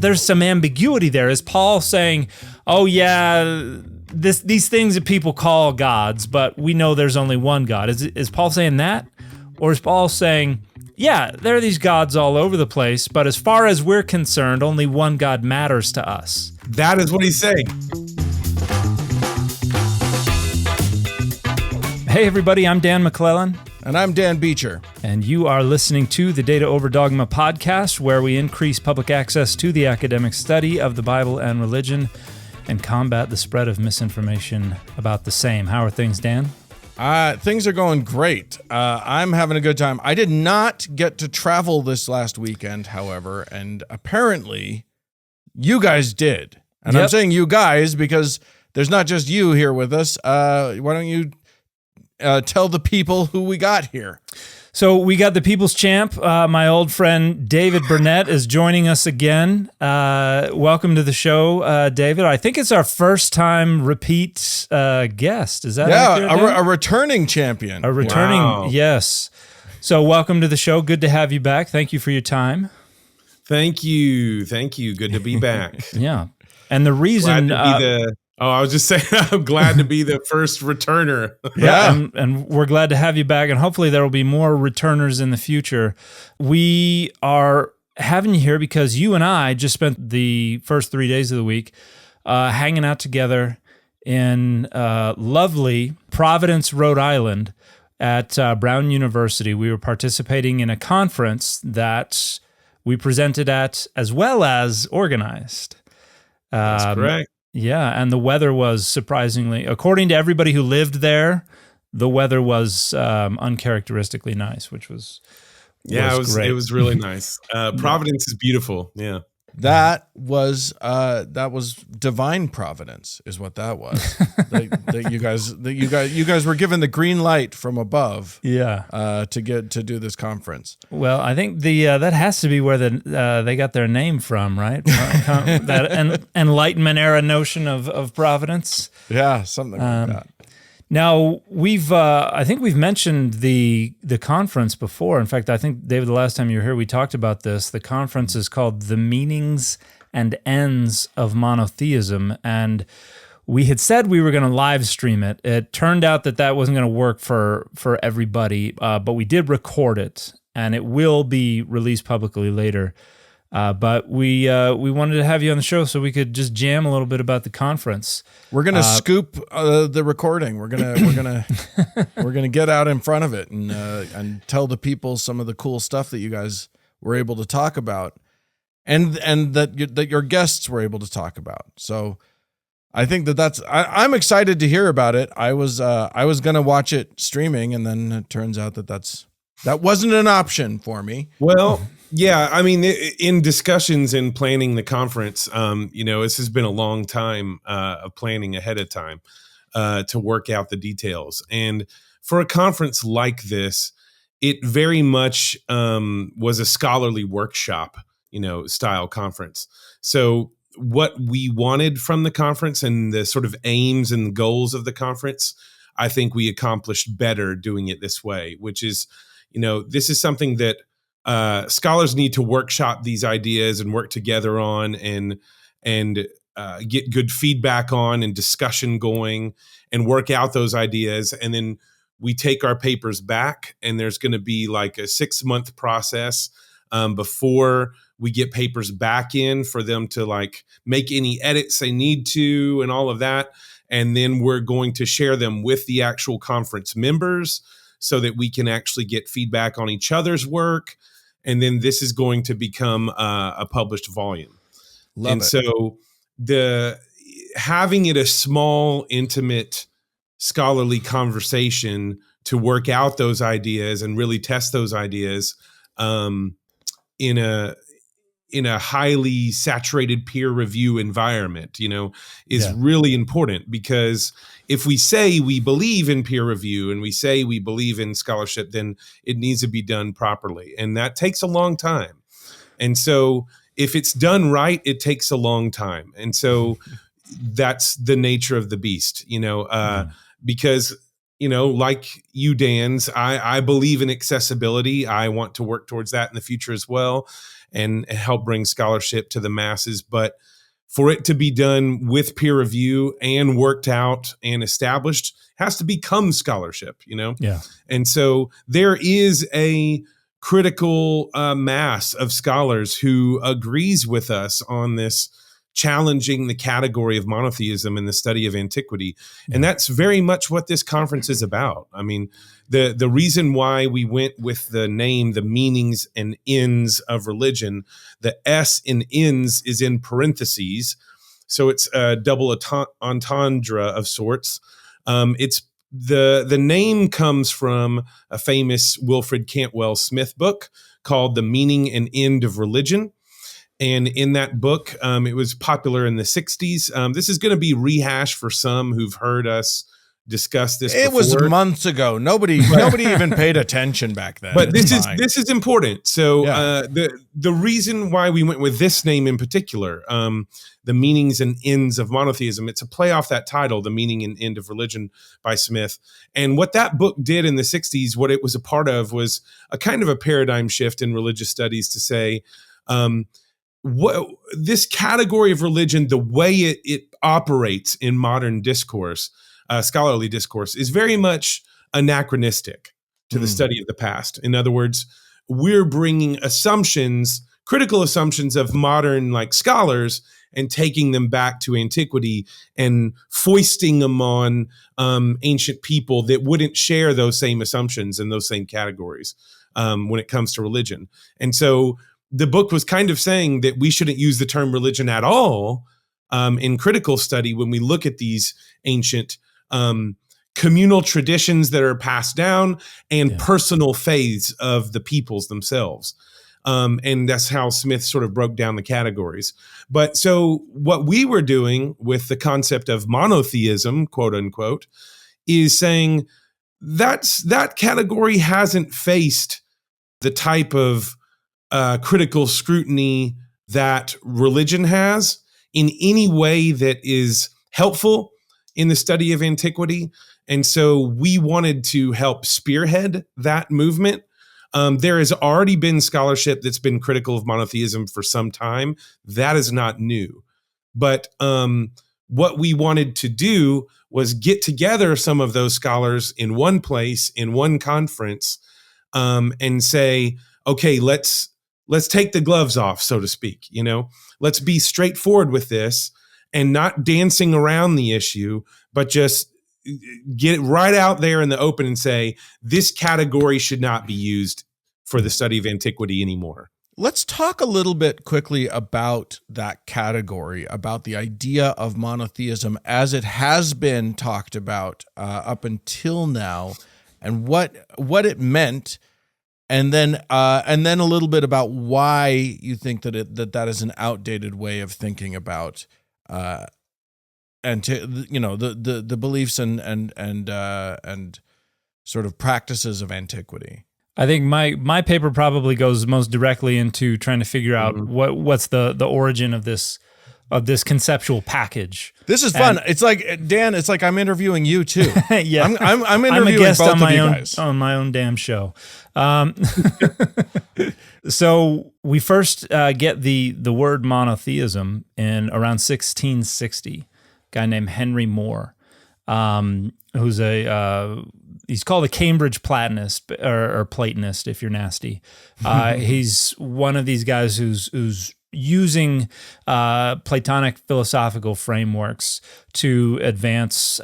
there's some ambiguity there. Is Paul saying, oh yeah, these things that people call gods, but we know there's only one God? Is Paul saying that? Or is Paul saying, yeah, there are these gods all over the place, but as far as we're concerned, only one God matters to us? That is what he's saying. Hey everybody, I'm Dan McClellan. And I'm Dan Beecher. And you are listening to the Data Over Dogma podcast, where we increase public access to the academic study of the Bible and religion and combat the spread of misinformation about the same. How are things, Dan? Things are going great. I'm having a good time. I did not get to travel this last weekend, however, and apparently you guys did. And Yep. I'm saying you guys because there's not just you here with us. Why don't you tell the people who we got here? So we got the people's champ, my old friend David Burnett is joining us again. Welcome to the show, David. I think it's our first time repeat guest. Is that accurate, a returning champion. A returning, Wow. yes. So welcome to the show. Good to have you back. Thank you for your time. Thank you. Good to be back. Yeah. And the reason... I was just saying, I'm glad to be the first returner. Yeah, and we're glad to have you back, and hopefully there will be more returners in the future. We are having you here because you and I just spent the first 3 days of the week hanging out together in lovely Providence, Rhode Island at Brown University. We were participating in a conference that we presented at as well as organized. That's correct. Yeah, and the weather was surprisingly, according to everybody who lived there, the weather was uncharacteristically nice, which was great. It was really nice. Providence is beautiful. Yeah. That was divine providence, is what that was. that you guys were given the green light from above. Yeah. To do this conference. Well, I think that has to be where they got their name from, right? That Enlightenment era notion of providence. Yeah, something like that. Now I think we've mentioned the conference before. In fact, I think, David, the last time you were here, we talked about this. The conference is called The Meanings and Ends of Monotheism, and we had said we were going to live stream it. It turned out that wasn't going to work for everybody, but we did record it, and it will be released publicly later. But we wanted to have you on the show so we could just jam a little bit about the conference. We're gonna scoop the recording. We're gonna get out in front of it and tell the people some of the cool stuff that you guys were able to talk about, and that your guests were able to talk about. So I think I'm excited to hear about it. I was gonna watch it streaming, and then it turns out that wasn't an option for me. Well, yeah, I mean, in discussions and planning the conference, this has been a long time of planning ahead of time to work out the details. And for a conference like this, it very much was a scholarly workshop, style conference. So what we wanted from the conference and the sort of aims and goals of the conference, I think we accomplished better doing it this way, which is, this is something that scholars need to workshop these ideas and work together on and get good feedback on and discussion going and work out those ideas. And then we take our papers back, and there's going to be like a 6-month process before we get papers back in for them to like make any edits they need to and all of that. And then we're going to share them with the actual conference members so that we can actually get feedback on each other's work. And then this is going to become a published volume. So having it a small, intimate, scholarly conversation to work out those ideas and really test those ideas in a highly saturated peer review environment, is really important, because if we say we believe in peer review and we say we believe in scholarship, then it needs to be done properly. And that takes a long time. And so if it's done right, it takes a long time. And so that's the nature of the beast, because like you, Dan's, I believe in accessibility. I want to work towards that in the future as well and help bring scholarship to the masses. But for it to be done with peer review and worked out and established has to become scholarship, Yeah. And so there is a critical mass of scholars who agrees with us on this, challenging the category of monotheism in the study of antiquity. And that's very much what this conference is about. I mean, the reason why we went with the name, the meanings and ends of religion, the S in ends is in parentheses. So it's a double entendre of sorts. It's the name comes from a famous Wilfred Cantwell Smith book called The Meaning and End of Religion. And in that book, it was popular in the 60s. This is going to be rehashed for some who've heard us discuss this It before. was months ago. Nobody even paid attention back then. But this is important. So Yeah. the reason why we went with this name in particular, The Meanings and Ends of Monotheism, it's a play off that title, The Meaning and End of Religion by Smith. And what that book did in the 60s, what it was a part of was a kind of a paradigm shift in religious studies to say, what this category of religion, the way it operates in modern discourse, scholarly discourse, is very much anachronistic to the study of the past. In other words, we're bringing assumptions, critical assumptions of modern scholars, and taking them back to antiquity and foisting them on ancient people that wouldn't share those same assumptions and those same categories when it comes to religion. And so the book was kind of saying that we shouldn't use the term religion at all in critical study when we look at these ancient communal traditions that are passed down and personal faiths of the peoples themselves. And that's how Smith sort of broke down the categories. But so what we were doing with the concept of monotheism, quote unquote, is saying that category hasn't faced the type of critical scrutiny that religion has in any way that is helpful in the study of antiquity. And so we wanted to help spearhead that movement. There has already been scholarship that's been critical of monotheism for some time. That is not new. But what we wanted to do was get together some of those scholars in one place, in one conference, and say, okay, let's take the gloves off, so to speak. Let's be straightforward with this and not dancing around the issue, but just get it right out there in the open and say, this category should not be used for the study of antiquity anymore. Let's talk a little bit quickly about that category, about the idea of monotheism as it has been talked about up until now, and what it meant. And then a little bit about why you think that is an outdated way of thinking about, the beliefs and sort of practices of antiquity. I think my paper probably goes most directly into trying to figure out what's the origin of this conceptual package. This is fun. It's like, Dan, it's like I'm interviewing you too. Yeah, I'm interviewing I'm a guest both on my of you own guys. on my own damn show. So we first get the word monotheism in around 1660. A guy named Henry Moore, who's he's called a Cambridge Platonist or Platonist if you're nasty. He's one of these guys who's using Platonic philosophical frameworks to advance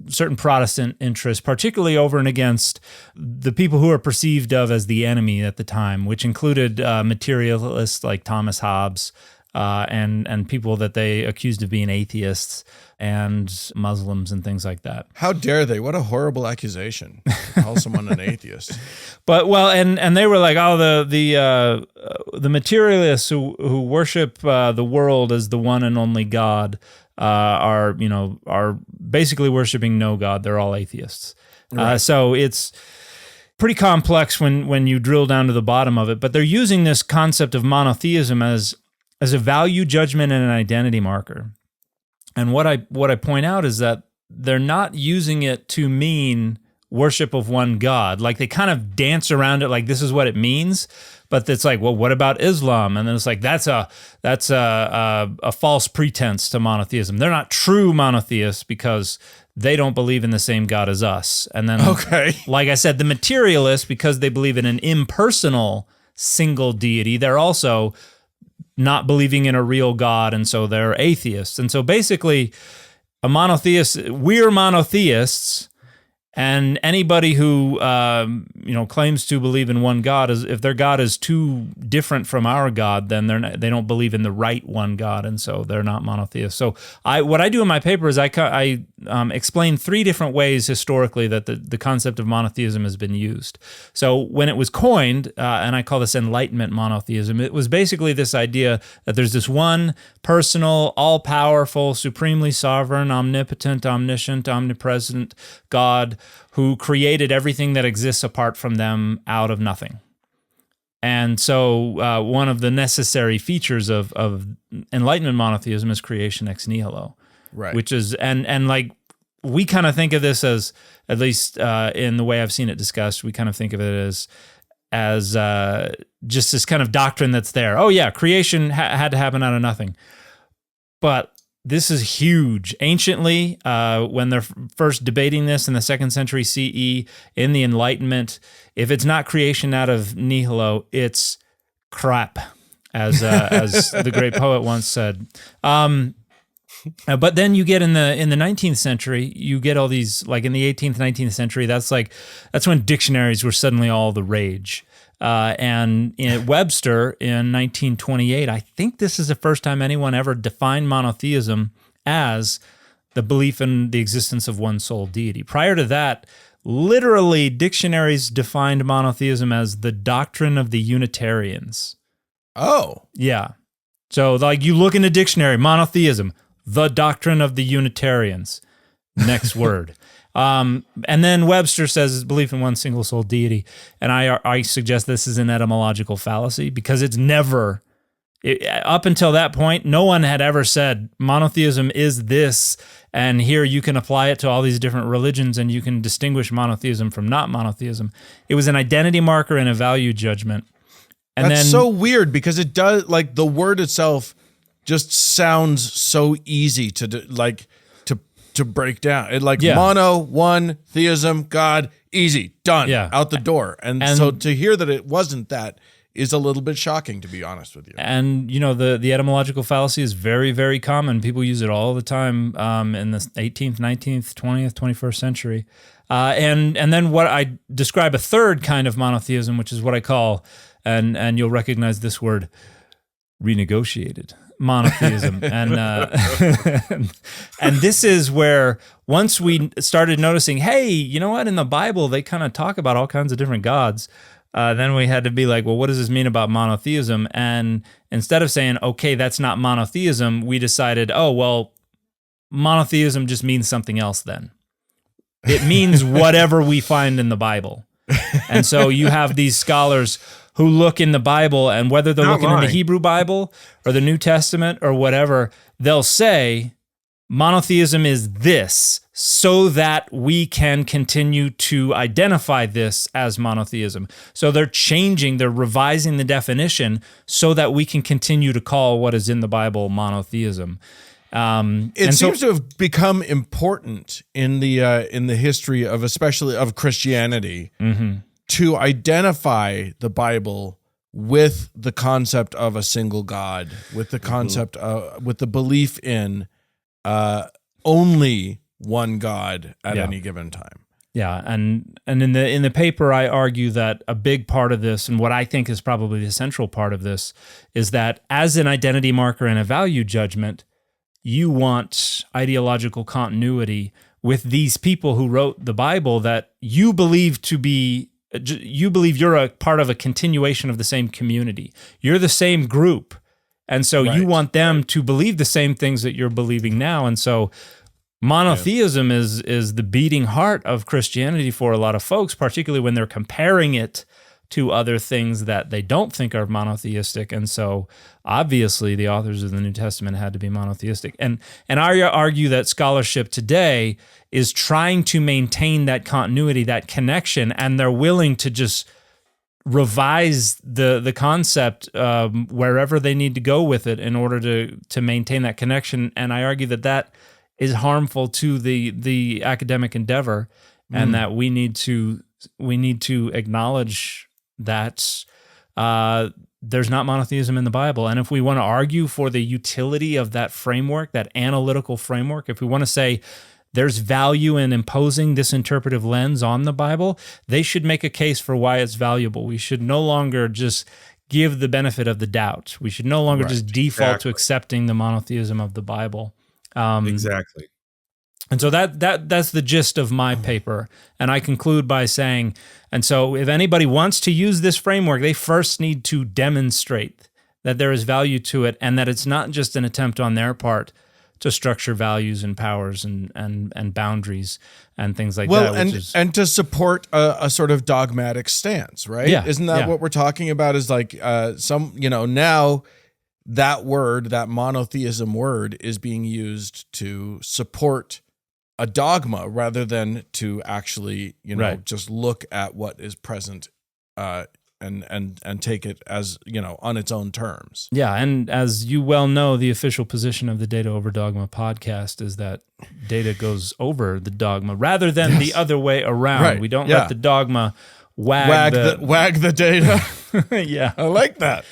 certain Protestant interests, particularly over and against the people who are perceived of as the enemy at the time, which included materialists like Thomas Hobbes and people that they accused of being atheists and Muslims and things like that. How dare they? What a horrible accusation to call someone an atheist. But and they were like, oh, the materialists who worship the world as the one and only God are basically worshiping no God. They're all atheists. Right. So it's pretty complex when you drill down to the bottom of it. But they're using this concept of monotheism as a value judgment and an identity marker. And what I point out is that they're not using it to mean worship of one God. Like they kind of dance around it like this is what it means, but it's like, well, what about Islam? And then it's like that's a false pretense to monotheism. They're not true monotheists because they don't believe in the same God as us. And then, like I said, the materialists, because they believe in an impersonal single deity, they're also not believing in a real God, and so they're atheists. And so basically, we're monotheists, and anybody who claims to believe in one God, if their God is too different from our God, then they don't believe in the right one God, and so they're not monotheists. So what I do in my paper is I explain 3 different ways historically that the concept of monotheism has been used. So when it was coined, and I call this Enlightenment monotheism, it was basically this idea that there's this one personal, all-powerful, supremely sovereign, omnipotent, omniscient, omnipresent God who created everything that exists apart from them out of nothing. And so one of the necessary features of Enlightenment monotheism is creation ex nihilo. Right. Which is, and like, we kind of think of this as, at least in the way I've seen it discussed, we kind of think of it as just this kind of doctrine that's there. Oh yeah, creation had to happen out of nothing. But this is huge. Anciently, when they're first debating this in the 2nd century CE, in the Enlightenment, if it's not creation out of nihilo, it's crap, as the great poet once said. But then you get in the 19th century, you get all these, like in the 18th, 19th century, that's when dictionaries were suddenly all the rage. And in Webster in 1928, I think this is the first time anyone ever defined monotheism as the belief in the existence of one sole deity. Prior to that, literally dictionaries defined monotheism as the doctrine of the Unitarians. Oh. Yeah. So like you look in a dictionary, monotheism, the doctrine of the Unitarians. Next word. And then Webster says it's belief in one single soul deity. And I suggest this is an etymological fallacy because it's never, up until that point, no one had ever said monotheism is this, and here you can apply it to all these different religions and you can distinguish monotheism from not monotheism. It was an identity marker and a value judgment. And that's so weird because it does, like, the word itself just sounds so easy to do, like, to break down. It mono, one, theism, God, easy, done, out the door. And so to hear that it wasn't that is a little bit shocking, to be honest with you. And, the etymological fallacy is very, very common. People use it all the time in the 18th, 19th, 20th, 21st century. And then what I describe a third kind of monotheism, which is what I call, and you'll recognize this word, renegotiated monotheism. And and this is where once we started noticing, hey, you know what, in the Bible they kind of talk about all kinds of different gods, then we had to be like, well, what does this mean about monotheism? And instead of saying, okay, that's not monotheism, we decided, oh, well, monotheism just means something else then. It means whatever we find in the Bible. And so you have these scholars who look in the Bible, and whether they're looking in the Hebrew Bible or the New Testament or whatever, they'll say monotheism is this so that we can continue to identify this as monotheism. So they're revising the definition so that we can continue to call what is in the Bible monotheism. It seems to have become important in the history of, especially of Christianity, to identify the Bible with the concept of a single God, with the concept with the belief in only one God at any given time. Yeah, and in the paper I argue that a big part of this, and what I think is probably the central part of this, is that as an identity marker and a value judgment, you want ideological continuity with these people who wrote the Bible that you believe you're a part of a continuation of the same community. You're the same group. And so you want them to believe the same things that you're believing now. And so monotheism is the beating heart of Christianity for a lot of folks, particularly when they're comparing it to other things that they don't think are monotheistic. And so obviously the authors of the New Testament had to be monotheistic. And I argue that scholarship today is trying to maintain that continuity, that connection, and they're willing to just revise the concept wherever they need to go with it in order to maintain that connection. And I argue that is harmful to the academic endeavor, and that we need to acknowledge that there's not monotheism in the Bible. And if we want to argue for the utility of that framework, that analytical framework, if we want to say there's value in imposing this interpretive lens on the Bible, they should make a case for why it's valuable. We should no longer just give the benefit of the doubt. We should no longer just default to accepting the monotheism of the Bible. Exactly. And so that's the gist of my paper. And I conclude by saying, and so if anybody wants to use this framework, they first need to demonstrate that there is value to it, and that it's not just an attempt on their part to structure values and powers and boundaries and things like that. And to support a sort of dogmatic stance, right? Yeah, Isn't that what we're talking about? Is like now that word, that monotheism word, is being used to support a dogma rather than to actually, just look at what is present and take it as, on its own terms. Yeah. And as you well know, the official position of the Data Over Dogma podcast is that data goes over the dogma rather than the other way around. Right. We don't let the dogma wag the data. Yeah. I like that.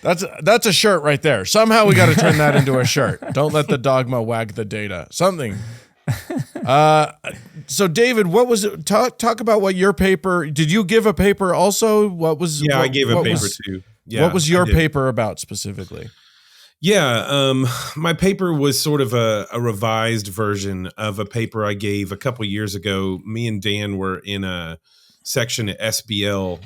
That's a shirt right there. Somehow we got to turn that into a shirt. Don't let the dogma wag the data. Something. So David, what was it? Talk about what your paper, did you give a paper also? I gave a paper too. Yeah. What was your paper about specifically? Yeah. My paper was sort of a revised version of a paper I gave a couple years ago. Me and Dan were in a section at SBL,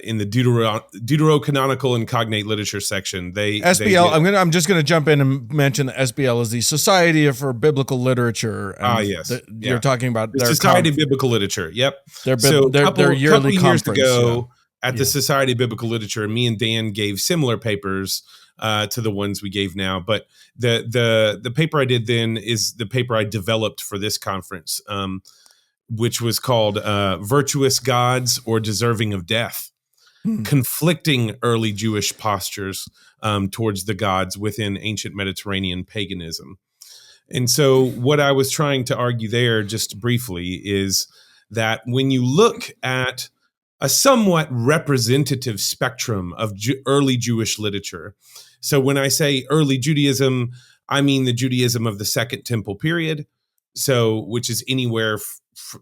in the deuterocanonical and cognate literature section. I'm just going to jump in and mention that SBL is the Society for Biblical Literature. Yes. You're talking about the Society of Biblical Literature. Yep. Their yearly conference. Years ago at the Society of Biblical Literature, me and Dan gave similar papers to the ones we gave now. But the paper I did then is the paper I developed for this conference, which was called Virtuous Gods or Deserving of Death, conflicting early Jewish postures towards the gods within ancient Mediterranean paganism. And so what I was trying to argue there, just briefly, is that when you look at a somewhat representative spectrum of early Jewish literature, so when I say early Judaism, I mean the Judaism of the Second Temple period, which is anywhere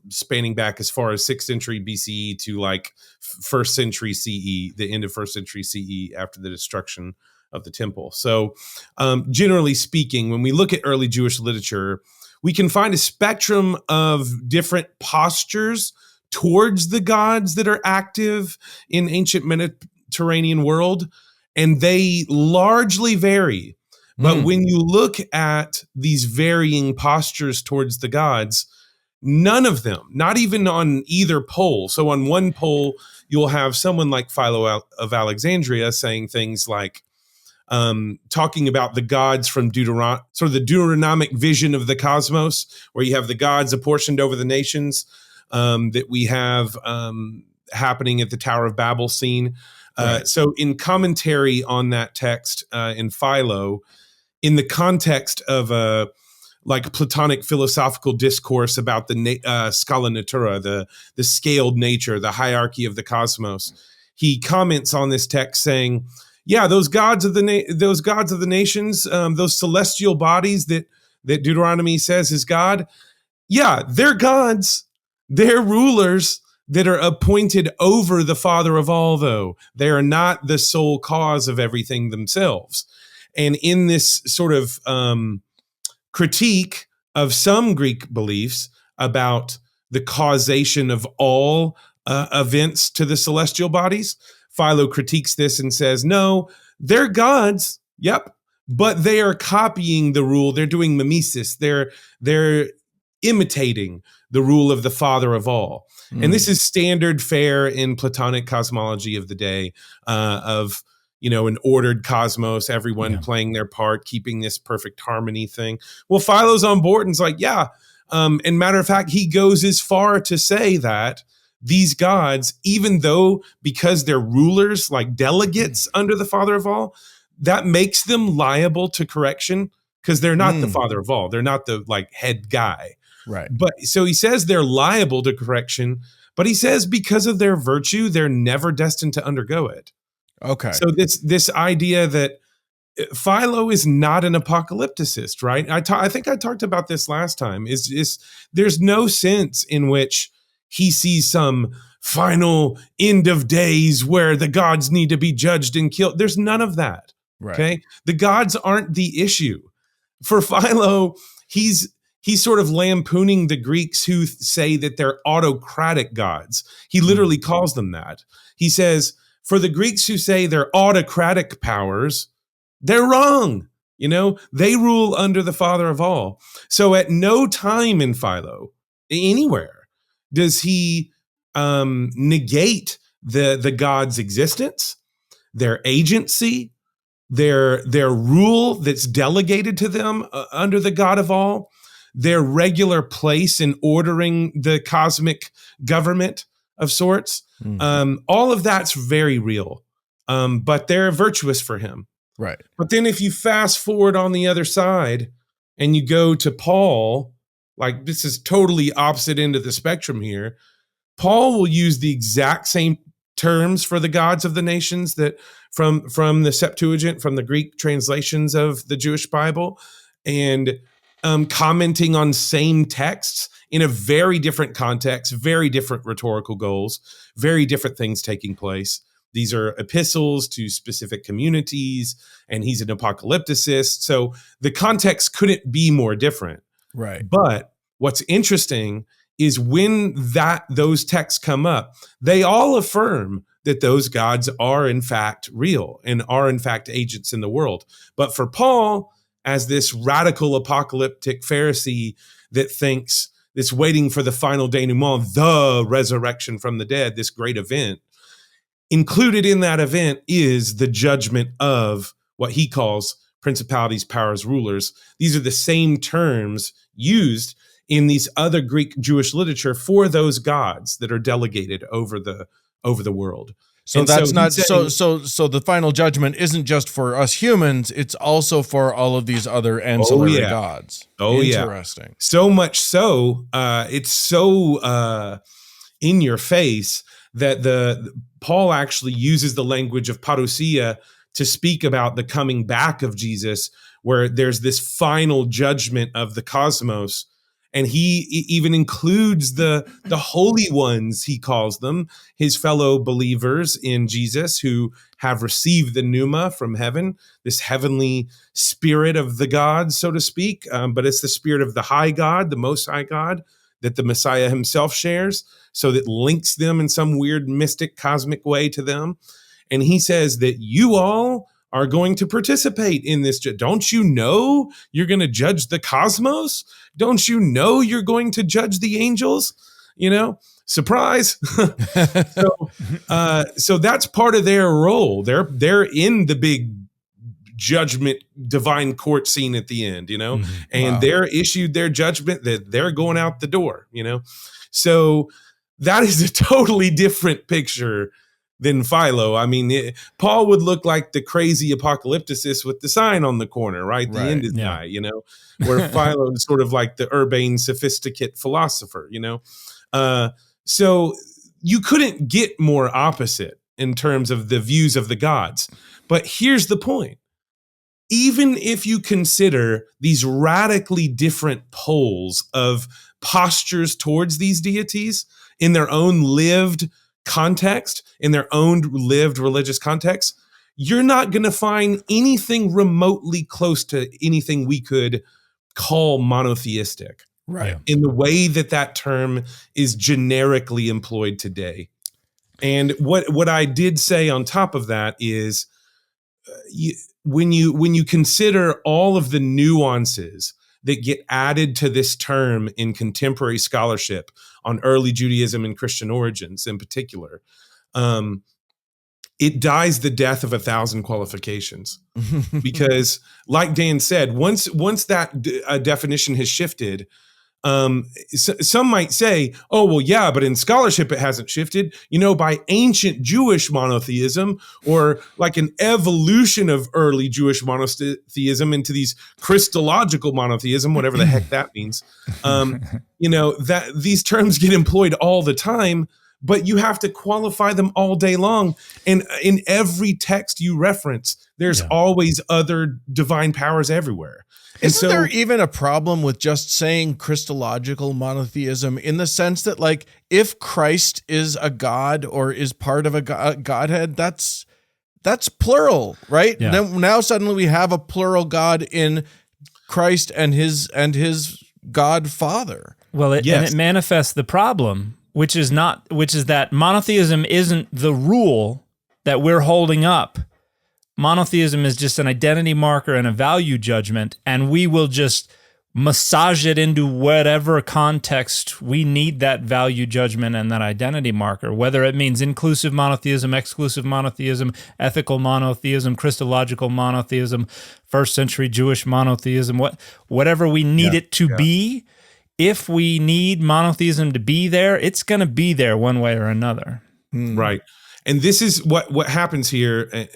spanning back as far as 6th century BCE to like 1st century CE, the end of 1st century CE after the destruction of the temple. So generally speaking, when we look at early Jewish literature, we can find a spectrum of different postures towards the gods that are active in ancient Mediterranean world, and they largely vary. But when you look at these varying postures towards the gods, none of them, not even on either pole. So on one pole, you'll have someone like Philo of Alexandria saying things like, talking about the gods from sort of the Deuteronomic vision of the cosmos, where you have the gods apportioned over the nations that we have happening at the Tower of Babel scene. Right. So in commentary on that text in Philo, in the context of like Platonic philosophical discourse about the scala natura, the scaled nature, the hierarchy of the cosmos, he comments on this text saying, "Yeah, those gods of the nations, those celestial bodies that Deuteronomy says is God, yeah, they're gods, they're rulers that are appointed over the Father of all. Though they are not the sole cause of everything themselves." And in this sort of critique of some Greek beliefs about the causation of all events to the celestial bodies, Philo critiques this and says, no, they're gods, yep, but they are copying the rule. They're doing mimesis. They're imitating the rule of the Father of all. And this is standard fare in Platonic cosmology of the day, of, an ordered cosmos, everyone playing their part, keeping this perfect harmony thing. Well, Philo's on board and is like, and matter of fact, he goes as far to say that these gods, even though because they're rulers, like delegates under the Father of all, that makes them liable to correction because they're not the Father of all. They're not the head guy. Right. But so he says they're liable to correction, but he says because of their virtue, they're never destined to undergo it. Okay. So this idea that Philo is not an apocalypticist, right? I think I talked about this last time. Is there's no sense in which he sees some final end of days where the gods need to be judged and killed. There's none of that. Right. Okay. The gods aren't the issue. For Philo, he's sort of lampooning the Greeks who say that they're autocratic gods. He literally calls them that. He says, for the Greeks who say they're autocratic powers, they're wrong. They rule under the Father of all. So at no time in Philo, anywhere, does he negate the gods' existence, their agency, their rule that's delegated to them under the God of all, their regular place in ordering the cosmic government of sorts. All of that's very real, but they're virtuous for him. Right. But then if you fast forward on the other side and you go to Paul, this is totally opposite end of the spectrum here. Paul will use the exact same terms for the gods of the nations that from the Septuagint, from the Greek translations of the Jewish Bible, and commenting on same texts in a very different context, very different rhetorical goals, very different things taking place. These are epistles to specific communities, and he's an apocalypticist. So the context couldn't be more different. Right. But what's interesting is when those texts come up, they all affirm that those gods are in fact real and are in fact agents in the world. But for Paul, as this radical apocalyptic Pharisee that thinks that's waiting for the final denouement, the resurrection from the dead, this great event, included in that event is the judgment of what he calls principalities, powers, rulers. These are the same terms used in these other Greek Jewish literature for those gods that are delegated over the world. So And that's not he's saying- so the final judgment isn't just for us humans, it's also for all of these other ancillary gods. Oh, yeah. Interesting. So much so, it's so in your face that Paul actually uses the language of parousia to speak about the coming back of Jesus, where there's this final judgment of the cosmos. And he even includes the holy ones, he calls them, his fellow believers in Jesus who have received the pneuma from heaven, this heavenly spirit of the gods, so to speak. But it's the spirit of the high God, the most high God, that the Messiah himself shares. So that links them in some weird mystic cosmic way to them. And he says that you all are going to participate in this. Don't you know you're going to judge the cosmos? Don't you know you're going to judge the angels? Surprise. So that's part of their role. They're in the big judgment divine court scene at the end, and they're issued their judgment that they're going out the door, So that is a totally different picture than Philo. I mean, Paul would look like the crazy apocalypticist with the sign on the corner, right? The end is nigh, where Philo is sort of like the urbane, sophisticate philosopher, So you couldn't get more opposite in terms of the views of the gods. But here's the point. Even if you consider these radically different poles of postures towards these deities in their own lived context, in their own lived religious context, you're not going to find anything remotely close to anything we could call monotheistic, right? In the way that term is generically employed today. And what I did say on top of that is, when you consider all of the nuances that get added to this term in contemporary scholarship on early Judaism and Christian origins in particular. It dies the death of 1,000 qualifications. Because like Dan said, once that definition has shifted, some might say, oh, well, yeah, but in scholarship, it hasn't shifted, by ancient Jewish monotheism, or like an evolution of early Jewish monotheism into these Christological monotheism, whatever the heck that means. That these terms get employed all the time, but you have to qualify them all day long. And in every text you reference, there's always other divine powers everywhere. Isn't there even a problem with just saying Christological monotheism, in the sense that, like, if Christ is a God or is part of a Godhead, that's plural, right? Yeah. Now suddenly we have a plural God in Christ and his God Father. Well, and it manifests the problem, which is that monotheism isn't the rule that we're holding up. Monotheism is just an identity marker and a value judgment, and we will just massage it into whatever context we need that value judgment and that identity marker, whether it means inclusive monotheism, exclusive monotheism, ethical monotheism, Christological monotheism, first century Jewish monotheism, whatever we need it to be. If we need monotheism to be there, it's going to be there one way or another. Right. And this is what happens here.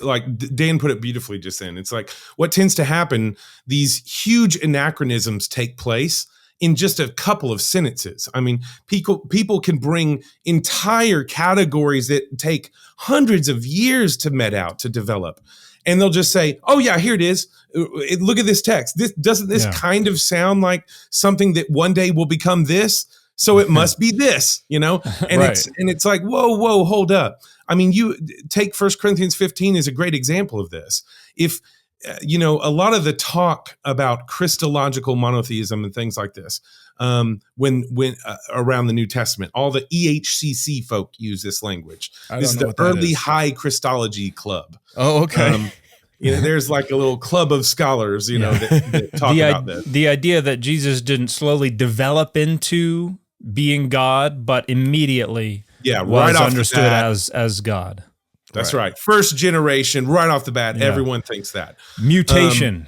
Like Dan put it beautifully just then. It's like what tends to happen, these huge anachronisms take place in just a couple of sentences. I mean, people can bring entire categories that take hundreds of years to met out, to develop. And they'll just say, oh yeah, here it is. Look at this text. Doesn't this kind of sound like something that one day will become this? So it must be this, And it's like, whoa, hold up. I mean, you take 1 Corinthians 15 is a great example of this. If, a lot of the talk about Christological monotheism and things like this, when around the New Testament, all the EHCC folk use this language. This is the early high Christology club. Oh, okay. There's like a little club of scholars, that talk about this. The idea that Jesus didn't slowly develop into being God, but immediately was right understood as God. That's right. First generation, right off the bat, everyone thinks that. Mutation.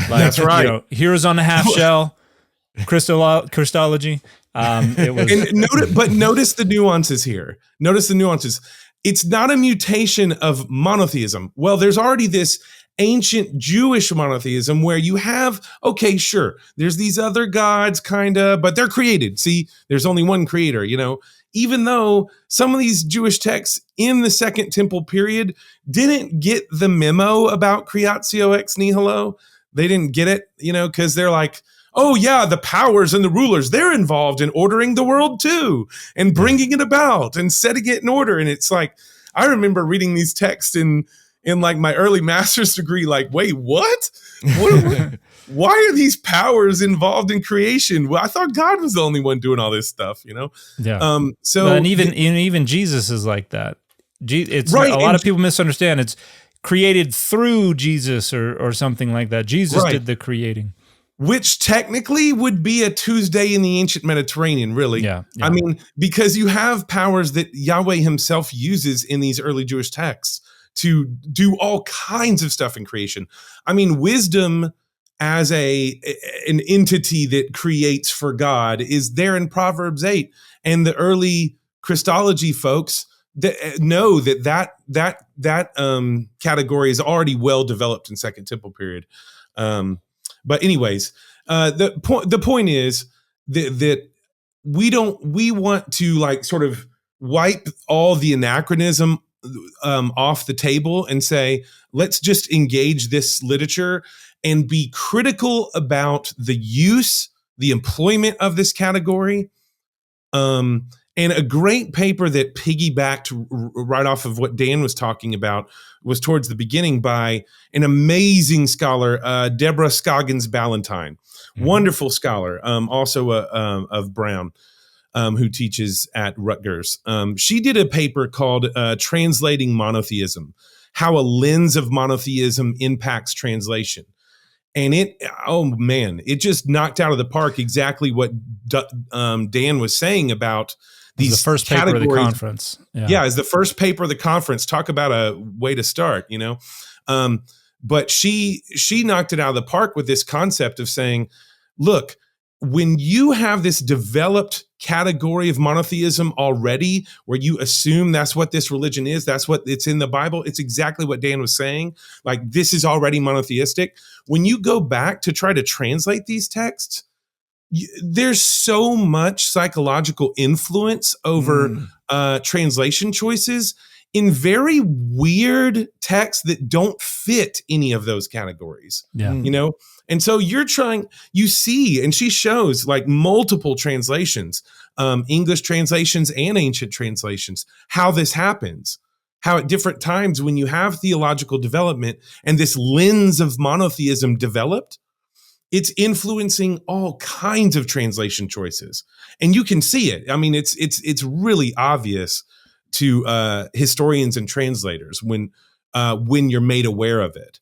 That's right. Heroes on the half shell, Christology. It was. But notice the nuances here. Notice the nuances. It's not a mutation of monotheism. Well, there's already this ancient Jewish monotheism where you have, okay, sure, there's these other gods, but they're created. See, there's only one creator, even though some of these Jewish texts in the Second Temple period didn't get the memo about creatio ex nihilo. They didn't get it, because they're like, oh yeah, the powers and the rulers, they're involved in ordering the world too, and bringing it about and setting it in order. And it's like, I remember reading these texts in like my early master's degree, like, wait, what? Why are these powers involved in creation? Well, I thought God was the only one doing all this stuff, Yeah. And even Jesus is like that. It's right. A lot of people misunderstand. It's created through Jesus or something like that. Jesus did the creating. Which technically would be a Tuesday in the ancient Mediterranean, really. Yeah. I mean, because you have powers that Yahweh himself uses in these early Jewish texts to do all kinds of stuff in creation. I mean, wisdom as an entity that creates for God is there in Proverbs 8. And the early Christology folks that know that category is already well developed in Second Temple period. But anyways, the point is that we want to like sort of wipe all the anachronism off the table and say, let's just engage this literature and be critical about the use, the employment of this category. And a great paper that piggybacked right off of what Dan was talking about was towards the beginning by an amazing scholar, Deborah Scoggins Ballantyne, wonderful scholar, also of Brown, who teaches at Rutgers. She did a paper called Translating Monotheism, How a Lens of Monotheism Impacts Translation. And oh man, it just knocked out of the park exactly what Dan was saying about these the first paper of the conference. Yeah, as the first paper of the conference. Talk about a way to start, But she knocked it out of the park with this concept of saying, look, when you have this developed category of monotheism already, where you assume that's what this religion is, that's what it's in the Bible, it's exactly what Dan was saying. Like, this is already monotheistic. When you go back to try to translate these texts, there's so much psychological influence over translation choices in very weird texts that don't fit any of those categories. Yeah. And so you see, and she shows like multiple translations, English translations and ancient translations, how this happens, how at different times when you have theological development and this lens of monotheism developed, it's influencing all kinds of translation choices. And you can see it. I mean, it's really obvious to historians and translators when you're made aware of it.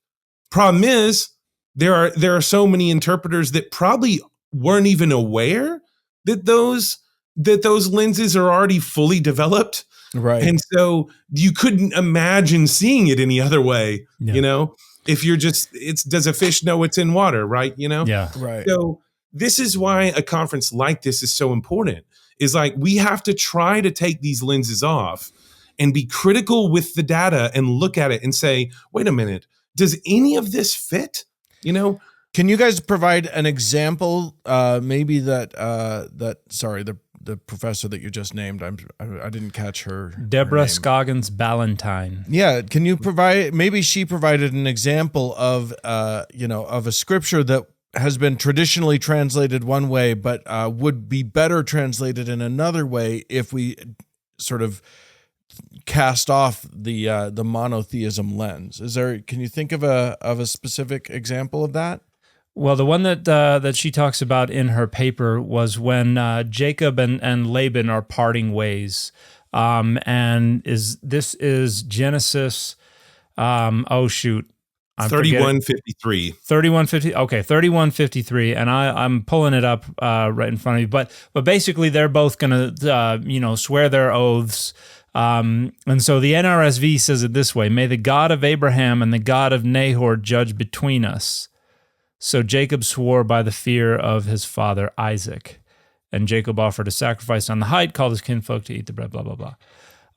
Problem is, there are so many interpreters that probably weren't even aware that those lenses are already fully developed. Right. And so you couldn't imagine seeing it any other way, if you're just, does a fish know it's in water, right? Yeah. Right. So this is why a conference like this is so important, is like, we have to try to take these lenses off and be critical with the data and look at it and say, wait a minute, does any of this fit? Can you guys provide an example? Maybe the professor that you just named, I didn't catch her. Deborah Scoggins Ballantyne. Yeah, can you provide? Maybe she provided an example of of a scripture that has been traditionally translated one way, but would be better translated in another way if we sort of cast off the monotheism lens. Can you think of a specific example of that? Well, the one that she talks about in her paper was when Jacob and Laban are parting ways, and this is Genesis. 31:53. 31:50. Okay, 31:53, and I'm pulling it up right in front of you. But basically, they're both going to swear their oaths. And so the NRSV says it this way: "May the God of Abraham and the God of Nahor judge between us." So Jacob swore by the fear of his father Isaac, and Jacob offered a sacrifice on the height, called his kinfolk to eat the bread. Blah blah blah.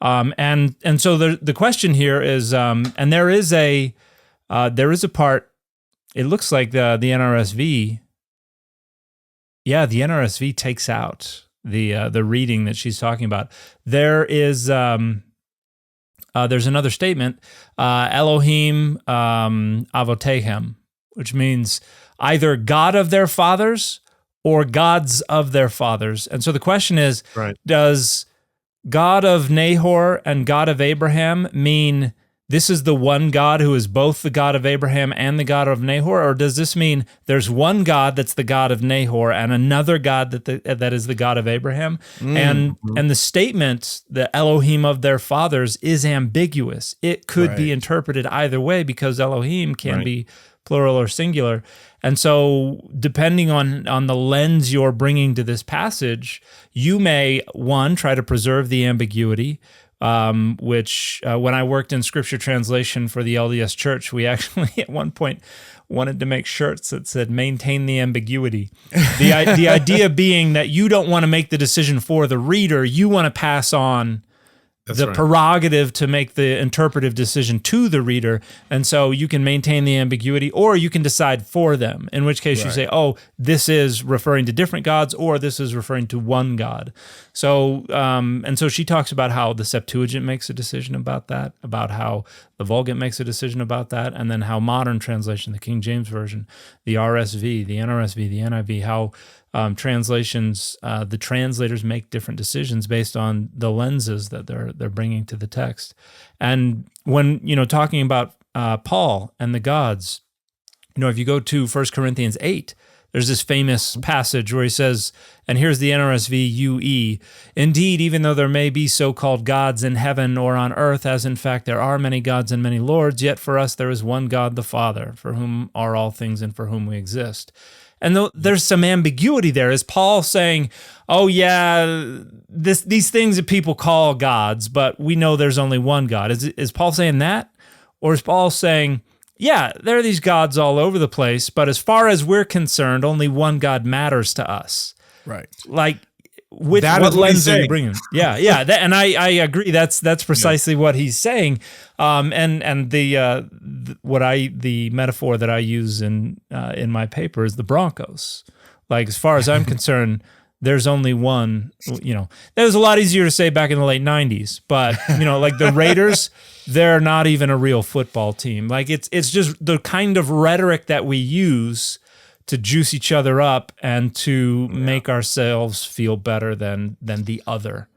And so the question here is, and there is a part. It looks like the NRSV. Yeah, the NRSV takes out the reading that she's talking about. There is there's another statement, Elohim Avotehem, which means either God of their fathers or gods of their fathers. And so the question is, right, does God of Nahor and God of Abraham mean this is the one God who is both the God of Abraham and the God of Nahor? Or does this mean there's one God that's the God of Nahor and another God that is the God of Abraham? And the statement, the Elohim of their fathers, is ambiguous. It could be interpreted either way because Elohim can be plural or singular. And so depending on the lens you're bringing to this passage, you may, one, try to preserve the ambiguity, which when I worked in scripture translation for the LDS Church, we actually at one point wanted to make shirts that said "maintain the ambiguity." The idea being that you don't want to make the decision for the reader, you want to pass on prerogative to make the interpretive decision to the reader. And so you can maintain the ambiguity, or you can decide for them, in which case you say, oh, this is referring to different gods, or this is referring to one God. So, and so she talks about how the Septuagint makes a decision about that, about how the Vulgate makes a decision about that, and then how modern translation, the King James Version, the RSV, the NRSV, the NIV, how translations, the translators make different decisions based on the lenses that they're bringing to the text. And when talking about Paul and the gods, if you go to 1 Corinthians 8, there's this famous passage where he says, and here's the NRSV UE, indeed, even though there may be so-called gods in heaven or on earth, as in fact there are many gods and many lords, yet for us there is one God, the Father, for whom are all things and for whom we exist. And there's some ambiguity there. Is Paul saying, oh yeah, these things that people call gods, but we know there's only one God? Is Paul saying that? Or is Paul saying, yeah, there are these gods all over the place, but as far as we're concerned, only one God matters to us? Right. Like, what lens are you bringing? Yeah, and I agree. That's precisely what he's saying. And the metaphor that I use in my paper is the Broncos. Like, as far as I'm concerned, there's only one. That was a lot easier to say back in the late '90s. But like the Raiders, they're not even a real football team. Like it's just the kind of rhetoric that we use to juice each other up and to make ourselves feel better than the other.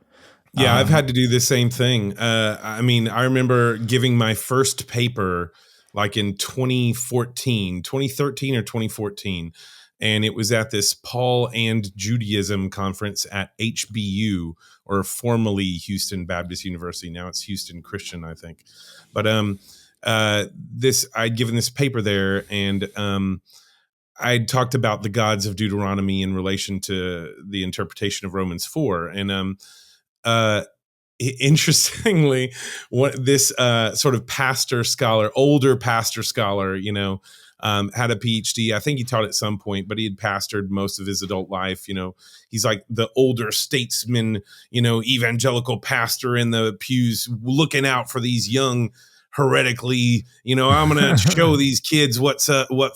Yeah, I've had to do the same thing. I remember giving my first paper like in 2013 or 2014, and it was at this Paul and Judaism conference at HBU, or formerly Houston Baptist University. Now it's Houston Christian, I think. But I'd given this paper there, and I talked about the gods of Deuteronomy in relation to the interpretation of Romans 4. And interestingly, this sort of older pastor scholar, had a PhD. I think he taught at some point, but he had pastored most of his adult life. He's like the older statesman, evangelical pastor in the pews looking out for these young heretically, I'm going to show these kids what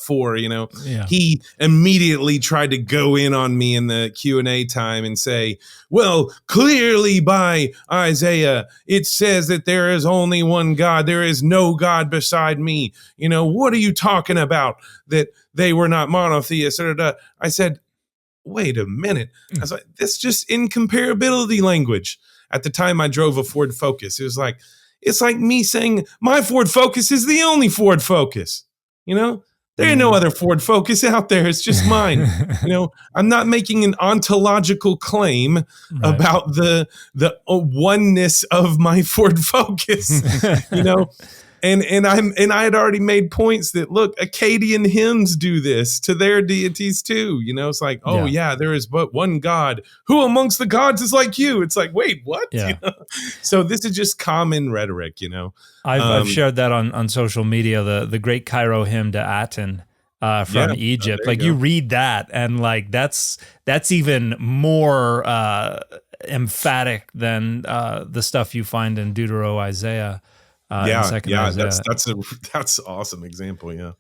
for, Yeah. He immediately tried to go in on me in the Q&A time and say, well, clearly by Isaiah, it says that there is only one God. There is no God beside me. What are you talking about? That they were not monotheists. I said, wait a minute. I was like, that's just incomparability language. At the time I drove a Ford Focus. It was like, it's like me saying my Ford Focus is the only Ford Focus. There ain't no other Ford Focus out there. It's just mine. I'm not making an ontological claim about the oneness of my Ford Focus. And I had already made points that, look, Akkadian hymns do this to their deities too. It's like, there is but one God. Who amongst the gods is like you? It's like, wait, what? Yeah. So this is just common rhetoric, I've shared that on social media, the great Cairo hymn to Aten from Egypt. You read that and like that's even more emphatic than the stuff you find in Deutero Isaiah. That's an awesome example. Yeah.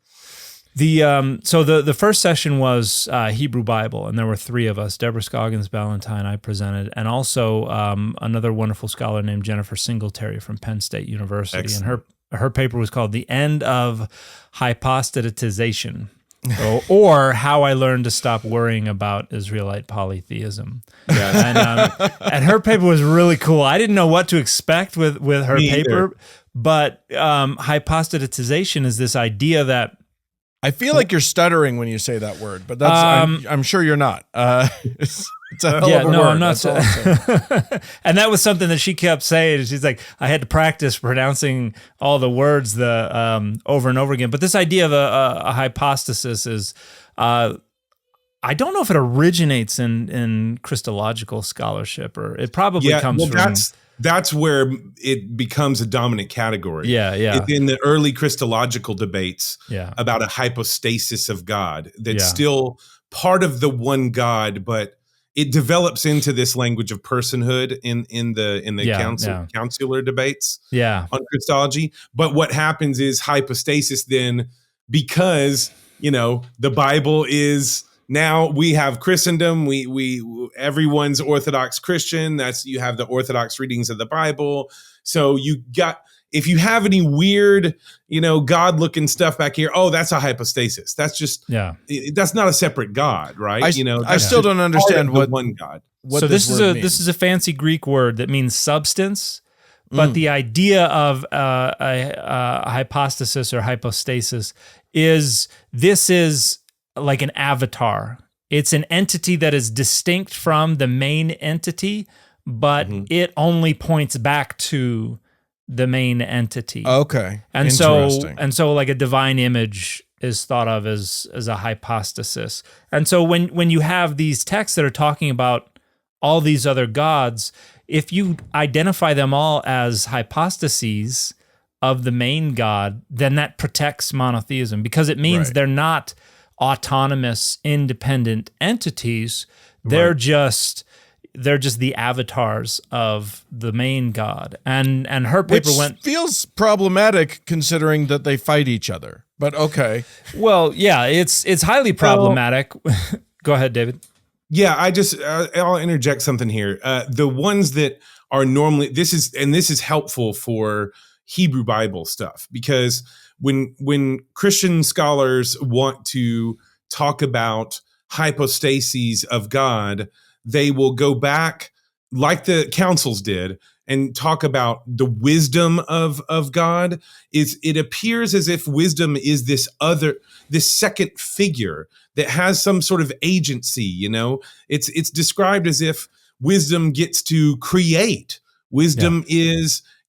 The first session was Hebrew Bible, and there were three of us: Deborah Scoggins Ballantyne, I presented, and also another wonderful scholar named Jennifer Singletary from Penn State University. Excellent. And her paper was called "The End of Hypostatization." or How I Learned to Stop Worrying About Israelite Polytheism. Yeah, and her paper was really cool. I didn't know what to expect with her paper, but hypostatization is this idea that I feel like you're stuttering when you say that word, but that's I'm sure you're not. It's a hell of a word. I'm not. And that was something that she kept saying. She's like, I had to practice pronouncing all the words over and over again. But this idea of a hypostasis is, I don't know if it originates in Christological scholarship, or it probably comes from. That's where it becomes a dominant category. Yeah. It's in the early Christological debates about a hypostasis of God that's still part of the one God, but it develops into this language of personhood in the counselor debates on Christology. But what happens is hypostasis then, because the Bible is. Now we have Christendom. We everyone's Orthodox Christian. You have the Orthodox readings of the Bible. So if you have any weird, God looking stuff back here, that's a hypostasis. That's just that's not a separate God, right? I still don't understand what one God. What this is a fancy Greek word that means substance. But the idea of a hypostasis or hypostasis is like an avatar. It's an entity that is distinct from the main entity, but it only points back to the main entity. Okay. And Interesting. so like a divine image is thought of as a hypostasis. And so when you have these texts that are talking about all these other gods, if you identify them all as hypostases of the main God, then that protects monotheism, because it means Right. they're not autonomous, independent entities. They're just the avatars of the main God. And her paper Which feels problematic considering that they fight each other. But okay. well, yeah, it's highly problematic. Go ahead, David. Yeah, I'll interject something here. The ones that are normally, this is helpful for Hebrew Bible stuff, because when Christian scholars want to talk about hypostases of God, they will go back, like the councils did, and talk about the wisdom of God. It appears as if wisdom is this second figure that has some sort of agency. It's described as if wisdom gets to create. Wisdom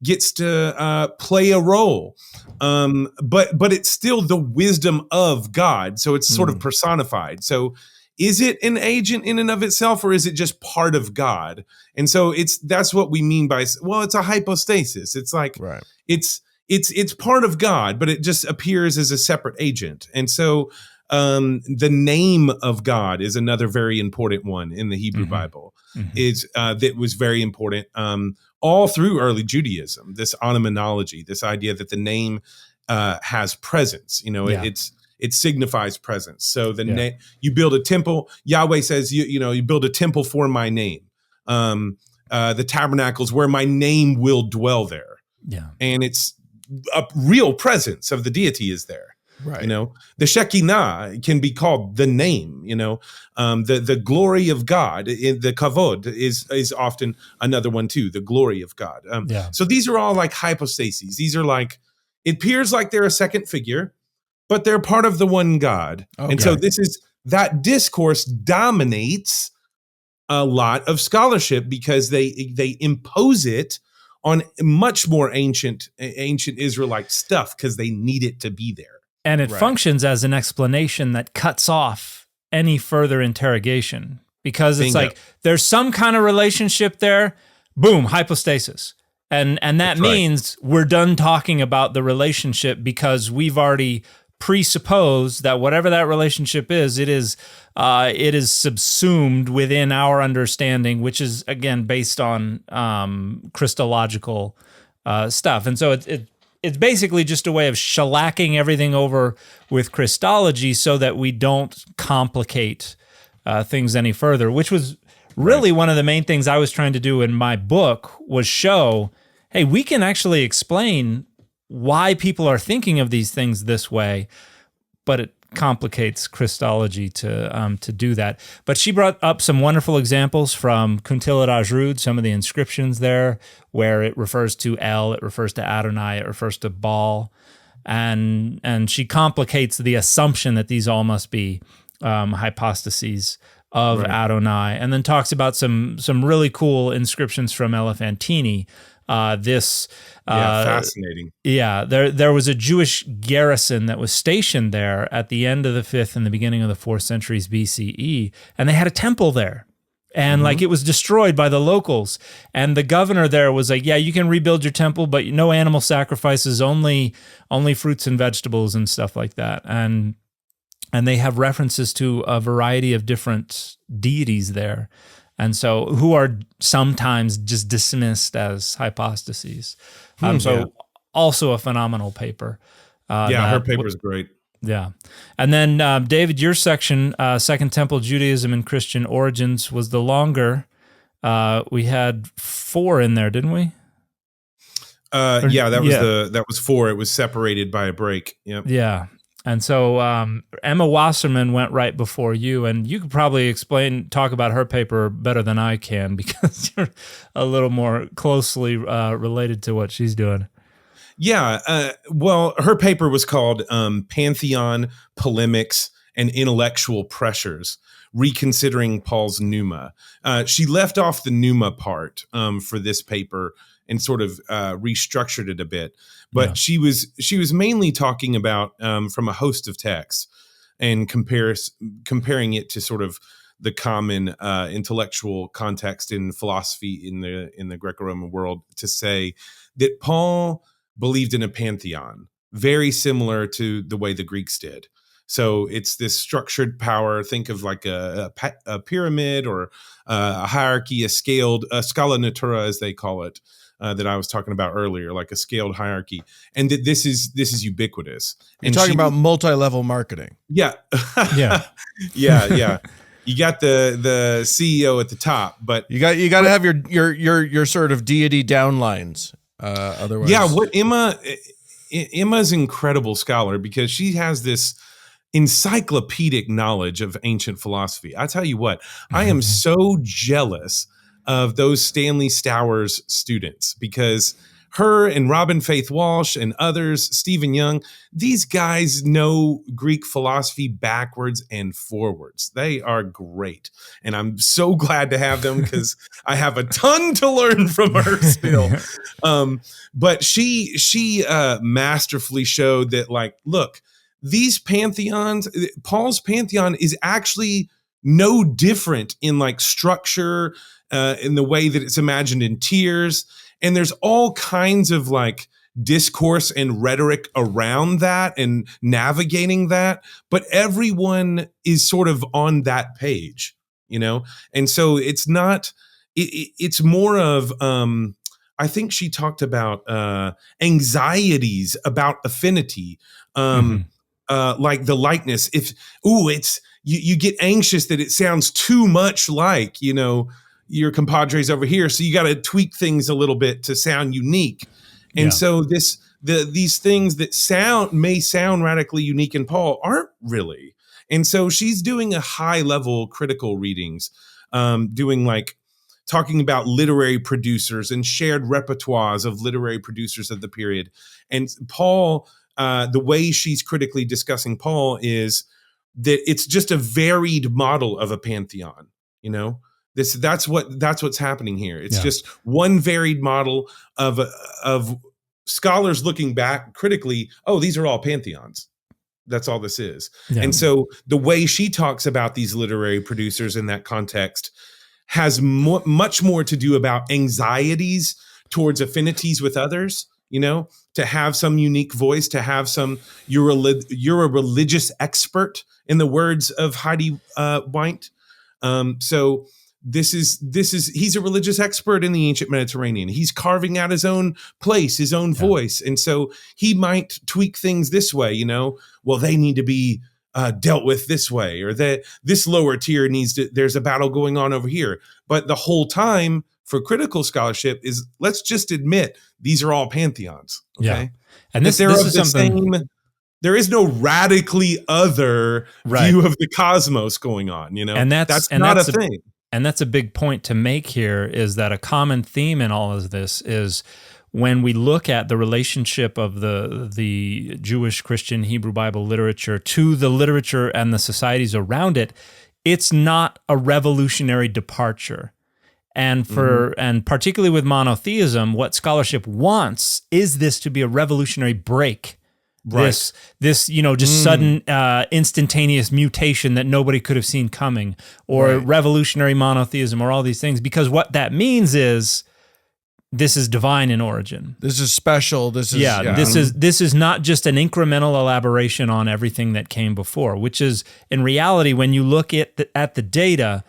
gets to play a role, but it's still the wisdom of God. So it's sort of personified. So is it an agent in and of itself, or is it just part of God? And so that's what we mean by, well, it's a hypostasis. It's like it's part of God, but it just appears as a separate agent. And so the name of God is another very important one in the Hebrew Bible. That was very important all through early Judaism. This onomonology, this idea that the name has presence. It signifies presence. So you build a temple. Yahweh says, you build a temple for my name. The tabernacles where my name will dwell there. Yeah, and it's a real presence of the deity is there. Right. The Shekinah can be called the name. The glory of God. The kavod is often another one too. The glory of God. So these are all like hypostases. These are like, it appears like they're a second figure, but they're part of the one God. Okay. And so that discourse dominates a lot of scholarship because they impose it on much more ancient Israelite stuff because they need it to be there. And it functions as an explanation that cuts off any further interrogation, because it's like there's some kind of relationship there, boom, hypostasis. And that means we're done talking about the relationship, because we've already presupposed that whatever that relationship is, it is subsumed within our understanding, which is again based on Christological stuff. And so it's basically just a way of shellacking everything over with Christology so that we don't complicate things any further, which was really one of the main things I was trying to do in my book, was show, hey, we can actually explain why people are thinking of these things this way, but it complicates Christology to do that. But she brought up some wonderful examples from Kuntilat Ajrud, some of the inscriptions there, where it refers to El, it refers to Adonai, it refers to Baal, and she complicates the assumption that these all must be hypostases of Adonai, and then talks about some really cool inscriptions from Elephantini. Fascinating. Yeah, there was a Jewish garrison that was stationed there at the end of the 5th and the beginning of the 4th centuries BCE, and they had a temple there. And like it was destroyed by the locals. And the governor there was like, yeah, you can rebuild your temple, but no animal sacrifices, only fruits and vegetables and stuff like that. And they have references to a variety of different deities there. And so who are sometimes just dismissed as hypostases. Also a phenomenal paper. Her paper is great. Yeah. And then, David, your section, Second Temple Judaism and Christian Origins, was the longer. We had 4 in there, didn't we? That was 4. It was separated by a break. Yep. Yeah. And so Emma Wasserman went right before you, and you could probably talk about her paper better than I can, because you're a little more closely related to what she's doing. Yeah. Well, her paper was called Pantheon, Polemics, and intellectual pressures, reconsidering Paul's pneuma. She left off the pneuma part for this paper and sort of restructured it a bit. But she was mainly talking about from a host of texts and comparing it to sort of the common intellectual context in philosophy in the Greco-Roman world, to say that Paul believed in a pantheon, very similar to the way the Greeks did. So it's this structured power. Think of like a pyramid or a hierarchy, a scala natura, as they call it, that I was talking about earlier, like a scaled hierarchy. And that this is ubiquitous. You're talking about multi-level marketing. Yeah. Yeah. Yeah. You got the CEO at the top, but you got to have your sort of deity downlines. Otherwise, what Emma's an incredible scholar because she has this encyclopedic knowledge of ancient philosophy. I tell you what, I am so jealous of those Stanley Stowers students, because her and Robin Faith Walsh and others, Stephen Young, these guys know Greek philosophy backwards and forwards. They are great. And I'm so glad to have them because I have a ton to learn from her still. But she masterfully showed that, like, look, these pantheons, Paul's pantheon is actually no different in like structure, in the way that it's imagined in tiers. And there's all kinds of like discourse and rhetoric around that and navigating that, but everyone is sort of on that page, you know? And so it's not, it's more of, I think she talked about anxieties about affinity, like the likeness. You get anxious that it sounds too much like, you know, your compadres over here. So you got to tweak things a little bit to sound unique. And so these things that may sound radically unique in Paul aren't really. And so she's doing a high level critical readings, talking about literary producers and shared repertoires of literary producers of the period. And Paul, the way she's critically discussing Paul is that it's just a varied model of a pantheon, you know? That's what's happening here. It's just one varied model of scholars looking back critically. Oh, these are all pantheons. That's all this is. Yeah. And so the way she talks about these literary producers in that context has much more to do about anxieties towards affinities with others. You know, to have some unique voice, to have you're a religious expert, in the words of Heidi Weint. So he's a religious expert in the ancient Mediterranean. He's carving out his own place, his own voice. And so he might tweak things this way, you know, well, they need to be dealt with this way, or that this lower tier there's a battle going on over here. But the whole time for critical scholarship is, let's just admit these are all pantheons. Okay. Yeah. And this is something. There is no radically other view of the cosmos going on, you know, and that's not a thing. And that's a big point to make here, is that a common theme in all of this is when we look at the relationship of the Jewish, Christian, Hebrew Bible literature to the literature and the societies around it, it's not a revolutionary departure. And and particularly with monotheism, what scholarship wants is this to be a revolutionary break. Right. This just sudden instantaneous mutation that nobody could have seen coming, or revolutionary monotheism, or all these things, because what that means is this is divine in origin. This is special. This is not just an incremental elaboration on everything that came before, which is in reality, when you look at the data,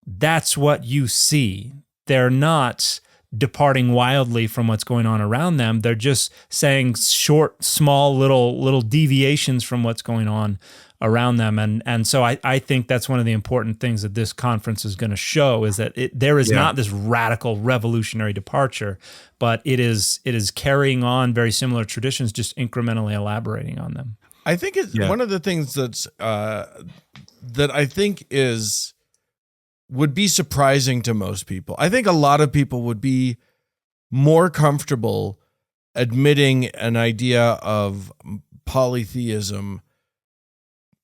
that's what you see. They're not departing wildly from what's going on around them. They're just saying short, small, little deviations from what's going on around them. And so I think that's one of the important things that this conference is going to show, is that there is not this radical revolutionary departure, but it is carrying on very similar traditions, just incrementally elaborating on them. I think it's one of the things that's that I think would be surprising to most people. I think a lot of people would be more comfortable admitting an idea of polytheism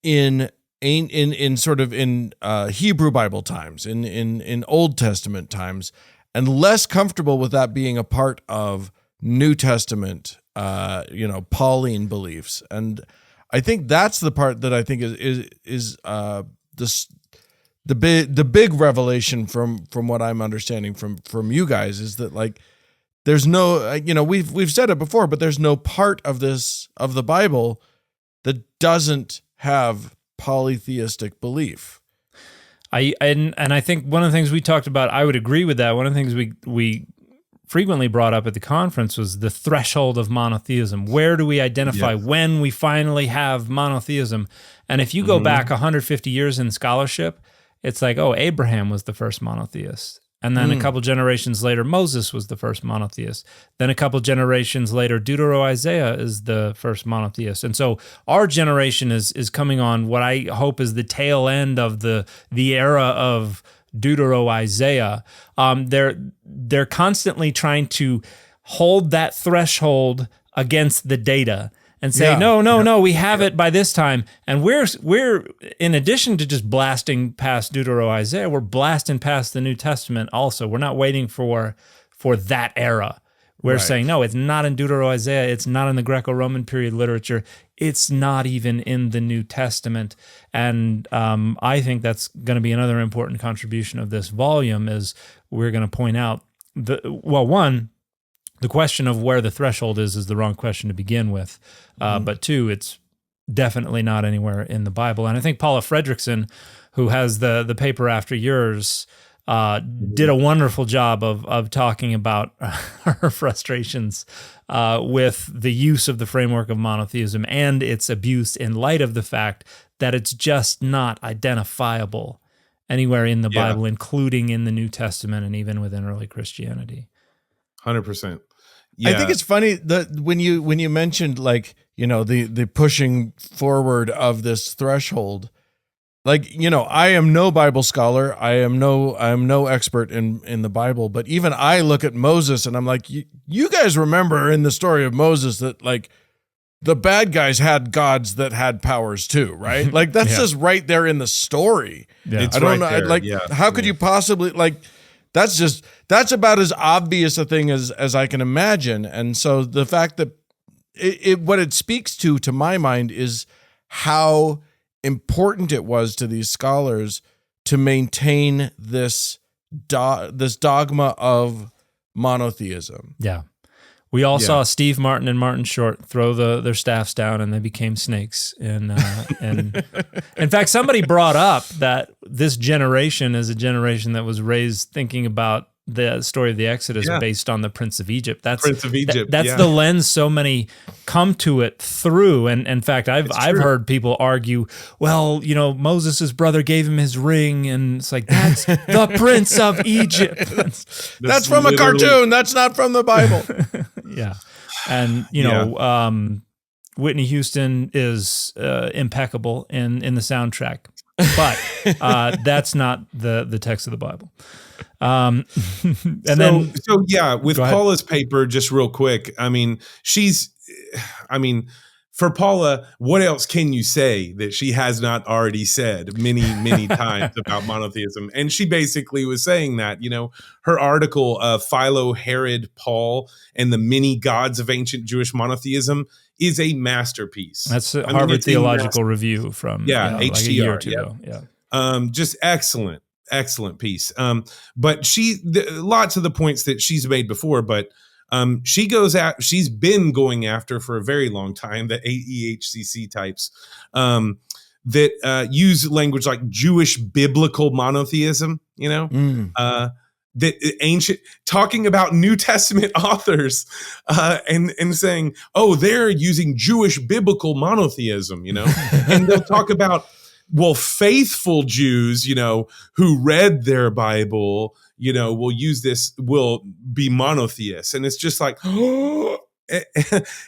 in in sort of in Hebrew Bible times, in Old Testament times, and less comfortable with that being a part of New Testament, Pauline beliefs. And I think that's the part that I think is the big revelation from what I'm understanding from you guys is that, like, there's no, we've said it before, but there's no part of the Bible that doesn't have polytheistic belief. I think one of the things we talked about, I would agree with that. One of the things we frequently brought up at the conference was the threshold of monotheism. Where do we identify when we finally have monotheism? And if you go back 150 years in scholarship, it's like, oh, Abraham was the first monotheist. And then a couple generations later, Moses was the first monotheist. Then a couple generations later, Deutero-Isaiah is the first monotheist. And so our generation is coming on what I hope is the tail end of the era of Deutero-Isaiah. They're constantly trying to hold that threshold against the data and say, no, we have it by this time. And we're in addition to just blasting past Deutero-Isaiah, we're blasting past the New Testament also. We're not waiting for that era. We're saying, no, it's not in Deutero-Isaiah. It's not in the Greco-Roman period literature. It's not even in the New Testament. And I think that's going to be another important contribution of this volume is we're going to point out, the question of where the threshold is the wrong question to begin with. But two, it's definitely not anywhere in the Bible. And I think Paula Fredrickson, who has the paper after yours, did a wonderful job of talking about her frustrations with the use of the framework of monotheism and its abuse in light of the fact that it's just not identifiable anywhere in the Bible, including in the New Testament and even within early Christianity. 100%. Yeah. I think it's funny that when you mentioned, like, the pushing forward of this threshold, like, I am no Bible scholar. I am no expert in the Bible, but even I look at Moses and I'm like, you guys remember in the story of Moses that, like, the bad guys had gods that had powers too, right? Like, that's just right there in the story. Yeah. It's I don't right know. there. Like, how could you possibly, like, that's about as obvious a thing as I can imagine. And so the fact that what it speaks to my mind is how important it was to these scholars to maintain this dogma of monotheism. Yeah. We all saw Steve Martin and Martin Short throw their staffs down and they became snakes. And in fact, somebody brought up that this generation is a generation that was raised thinking about the story of the Exodus based on the Prince of Egypt. That's Prince of Egypt. That's the lens so many come to it through. And in fact, I've heard people argue, well, Moses' brother gave him his ring, and it's like, that's the Prince of Egypt. That's from a cartoon. That's not from the Bible. Yeah. And Whitney Houston is impeccable in the soundtrack, but that's not the text of the Bible. With Paula's paper, just real quick, for Paula, what else can you say that she has not already said many, many times about monotheism? And she basically was saying that, her article, Philo, Herod, Paul, and the Many Gods of Ancient Jewish Monotheism is a masterpiece. That's Harvard Theological Review from HTR, like a year or two ago. Yeah. Just excellent piece. But lots of the points that she's made before, but she's been going after for a very long time the AEHCC types that use language like Jewish biblical monotheism, that ancient, talking about New Testament authors and saying, oh, they're using Jewish biblical monotheism, and they'll talk about, well, faithful Jews, who read their Bible, will use this, will be monotheists. And it's just like,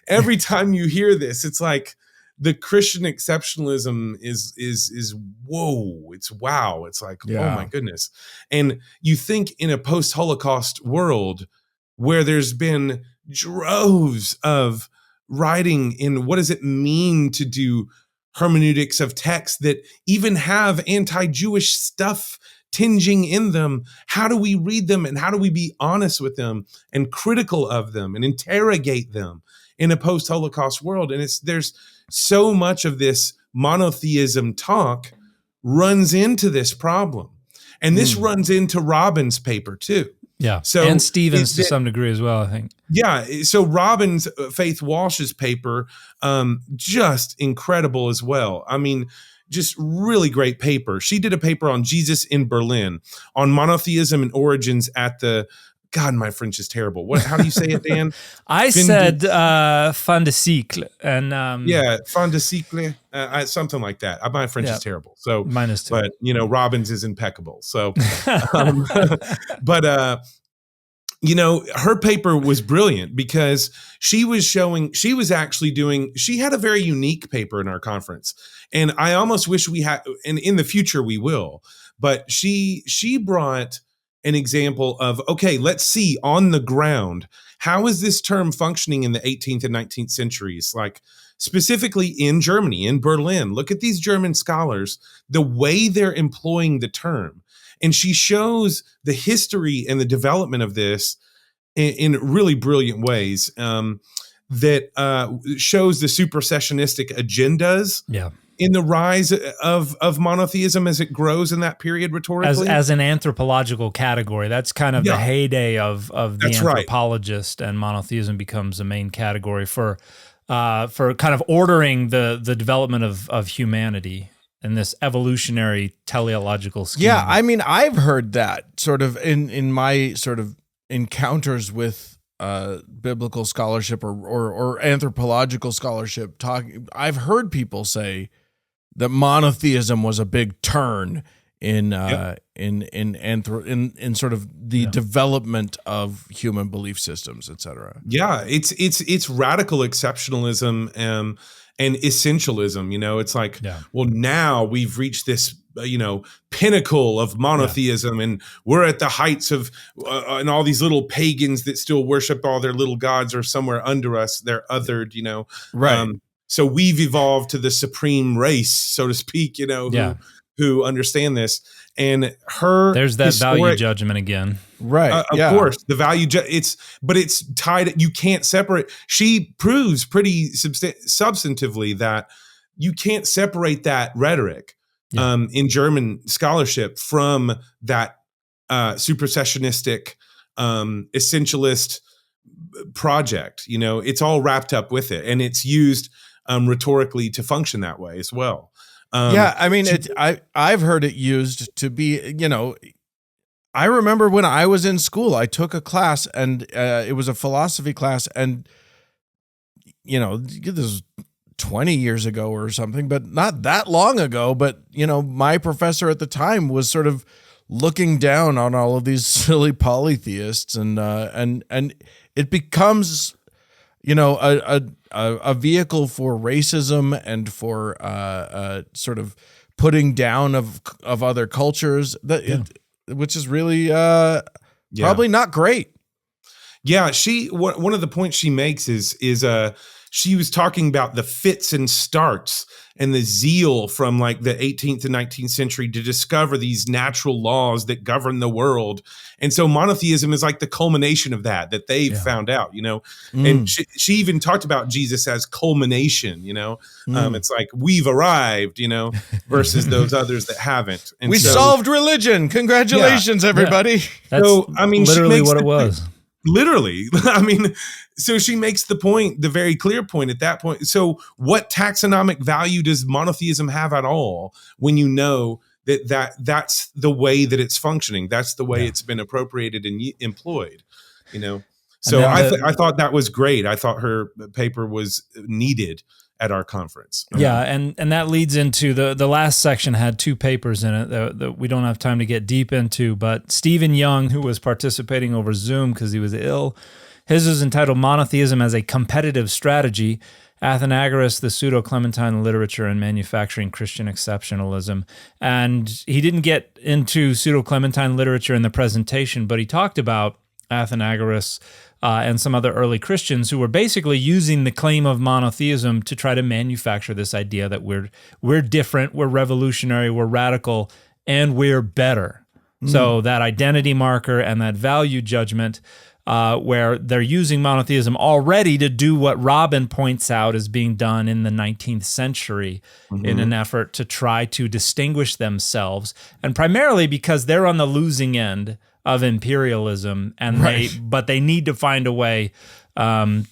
every time you hear this, it's like the Christian exceptionalism is whoa, it's wow. It's like, oh my goodness. And you think in a post-Holocaust world where there's been droves of writing in what does it mean to do hermeneutics of texts that even have anti-Jewish stuff tinging in them. How do we read them, and how do we be honest with them and critical of them and interrogate them in a post-Holocaust world? And there's so much of this monotheism talk runs into this problem. And this runs into Robbins' paper too. Yeah. So and Stevens to some degree as well, I think. Yeah. So Robbins, Faith Walsh's paper, just incredible as well. I mean, just really great paper. She did a paper on Jesus in Berlin, on monotheism and origins at the, God, my French is terrible. How do you say it, Dan? said fin de cycle. And yeah, fin de cycle, something like that. My French is terrible. So mine is too. But, Robbins is impeccable. So, her paper was brilliant because she had a very unique paper in our conference. And I almost wish we had, and in the future we will, but she brought an example of, okay, let's see on the ground, how is this term functioning in the 18th and 19th centuries? Like specifically in Germany, in Berlin, look at these German scholars, the way they're employing the term. And she shows the history and the development of this in really brilliant ways that shows the supersessionistic agendas in the rise of monotheism as it grows in that period rhetorically. As an anthropological category, that's kind of the heyday of the anthropologist, and monotheism becomes a main category for kind of ordering the development of humanity in this evolutionary teleological scheme. Yeah, I mean, I've heard that sort of in my sort of encounters with biblical scholarship or anthropological scholarship talking. I've heard people say that monotheism was a big turn in sort of the development of human belief systems, etc. Yeah, it's radical exceptionalism and essentialism. It's like, well, now we've reached this pinnacle of monotheism, and we're at the heights of and all these little pagans that still worship all their little gods are somewhere under us. They're othered, right. So we've evolved to the supreme race, so to speak, who understand this. And there's that value judgment again. Right. Of course, the value, it's tied. You can't separate. She proves pretty substantively that you can't separate that rhetoric in German scholarship from that supersessionistic, essentialist project. It's all wrapped up with it, and it's used rhetorically to function that way as well. I mean, I've heard it used to be, I remember when I was in school, I took a class, and it was a philosophy class, and this was 20 years ago or something, but not that long ago. But my professor at the time was sort of looking down on all of these silly polytheists, and it becomes a vehicle for racism and for sort of putting down of other cultures, which is really probably not great. Yeah, one of the points she makes is she was talking about the fits and starts and the zeal from like the 18th and 19th century to discover these natural laws that govern the world. And so monotheism is like the culmination of that they've found out, and she even talked about Jesus as culmination, it's like we've arrived, versus those others that haven't. And we solved religion. Congratulations, everybody. Yeah. That's literally what it was. Literally. I mean, so she makes the very clear point at that point. So what taxonomic value does monotheism have at all when you know that's the way that it's functioning? That's the way it's been appropriated and employed, So I thought that was great. I thought her paper was needed at our conference. Yeah, and that leads into the last section had two papers in it that we don't have time to get deep into, but Stephen Young, who was participating over Zoom because he was ill, his is entitled Monotheism as a Competitive Strategy, Athenagoras, the Pseudo-Clementine Literature and Manufacturing Christian Exceptionalism. And he didn't get into Pseudo-Clementine literature in the presentation, but he talked about Athenagoras, and some other early Christians who were basically using the claim of monotheism to try to manufacture this idea that we're different, we're revolutionary, we're radical, and we're better. So that identity marker and that value judgment, where they're using monotheism already to do what Robin points out is being done in the 19th century in an effort to try to distinguish themselves, and primarily because they're on the losing end of imperialism, and but they need to find a way to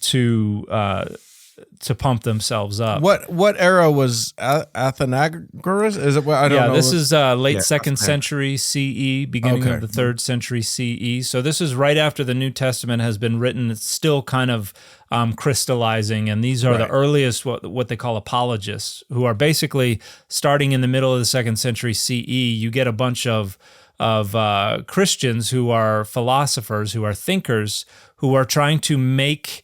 pump themselves up. What era was Athenagoras? Is it? I don't know. This is late second century CE, beginning of the 3rd century CE. So this is right after the New Testament has been written. It's still kind of crystallizing, and these are the earliest what they call apologists, who are basically starting in the middle of the 2nd century CE. You get a bunch of Christians who are philosophers, who are thinkers, who are trying to make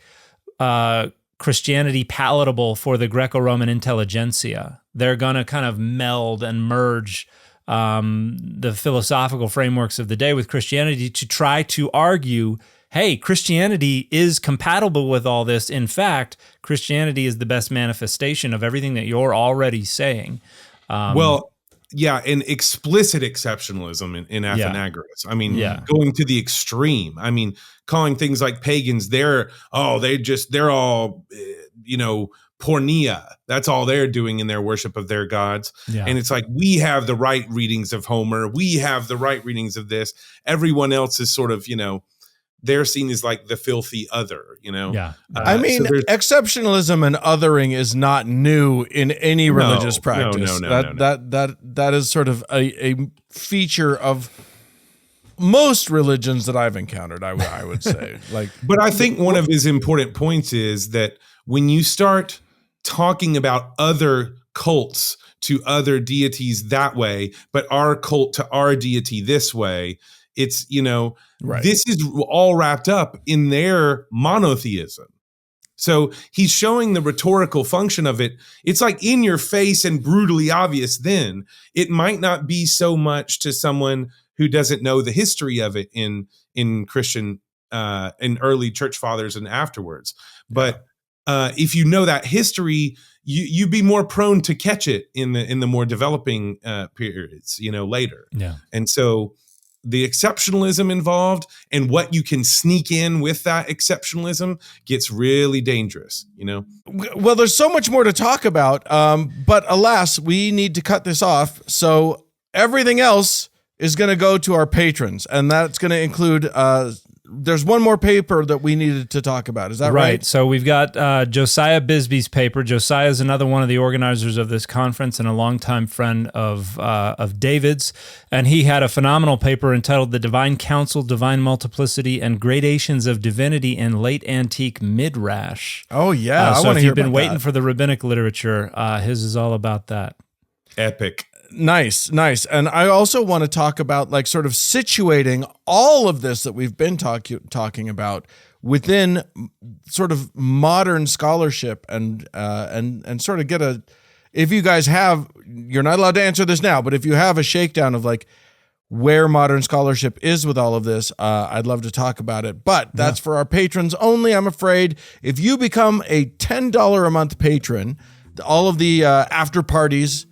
Christianity palatable for the Greco-Roman intelligentsia. They're going to kind of meld and merge the philosophical frameworks of the day with Christianity to try to argue, hey, Christianity is compatible with all this. In fact, Christianity is the best manifestation of everything that you're already saying. And explicit exceptionalism in Athenagoras. I mean, going to the extreme. I mean, calling things like pagans, they're all, pornea. That's all they're doing in their worship of their gods. Yeah. And it's like, we have the right readings of Homer. We have the right readings of this. Everyone else is sort of, they're seen as like the filthy other, Yeah. I mean, exceptionalism and othering is not new in any religious practice. No. That is sort of a feature of most religions that I've encountered, I would say. But I think one of his important points is that when you start talking about other cults to other deities that way, but our cult to our deity this way, it's, this is all wrapped up in their monotheism. So he's showing the rhetorical function of it. It's like in your face and brutally obvious then. It might not be so much to someone who doesn't know the history of it in Christian, in early church fathers and afterwards. But if you know that history, you'd be more prone to catch it in the more developing periods, later. Yeah. And so the exceptionalism involved and what you can sneak in with that exceptionalism gets really dangerous, Well, there's so much more to talk about, but alas, we need to cut this off. So everything else is going to go to our patrons, and that's going to include there's one more paper that we needed to talk about. Is that right? So we've got Josiah Bisbee's paper. Josiah is another one of the organizers of this conference and a longtime friend of David's. And he had a phenomenal paper entitled The Divine Counsel, Divine Multiplicity, and Gradations of Divinity in Late Antique Midrash. Oh, yeah. So if you've been waiting for the rabbinic literature, his is all about that. Epic. Nice. And I also want to talk about sort of situating all of this that we've been talking about within sort of modern scholarship and sort of get if you guys have, you're not allowed to answer this now, but if you have a shakedown of where modern scholarship is with all of this, I'd love to talk about it. But that's for our patrons only, I'm afraid. If you become a $10 a month patron, all of the after parties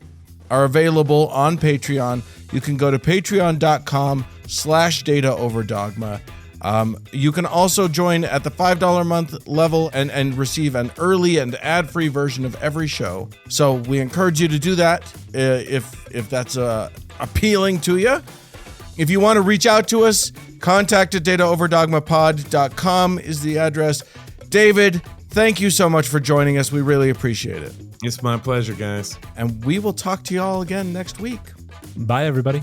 are available on Patreon. You can go to patreon.com/Data Over Dogma. You can also join at the $5 a month level and receive an early and ad-free version of every show. So we encourage you to do that if that's appealing to you. If you want to reach out to us, contact at dataoverdogmapod.com is the address. David, thank you so much for joining us. We really appreciate it. It's my pleasure, guys. And we will talk to you all again next week. Bye, everybody.